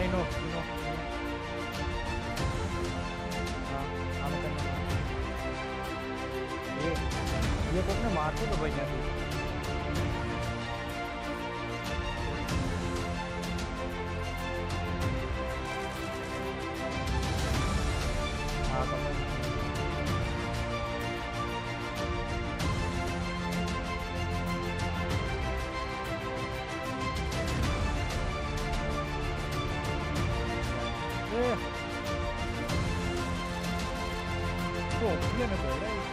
इनो इनो हाँ आम करना ये कोक ने मार तो भाई यार हाँ तो ये ना बोल रहा है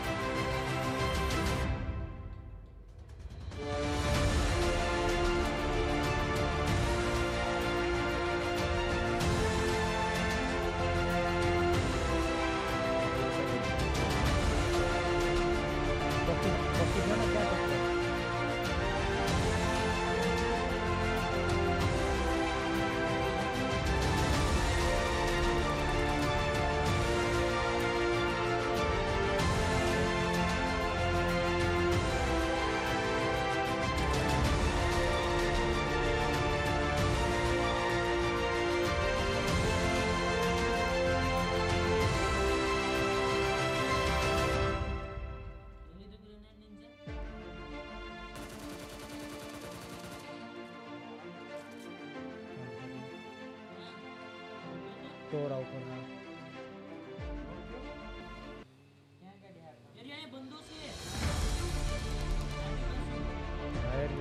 तो राव को ना यार ये बंदों से यार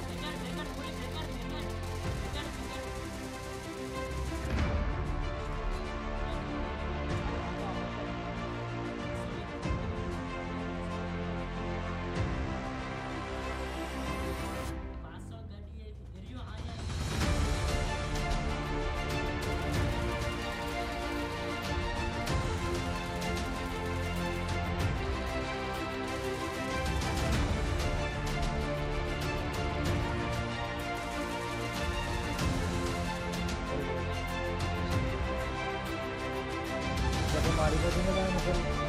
बेकार पूरे बेकार जब हमारी गति में जाए मतलब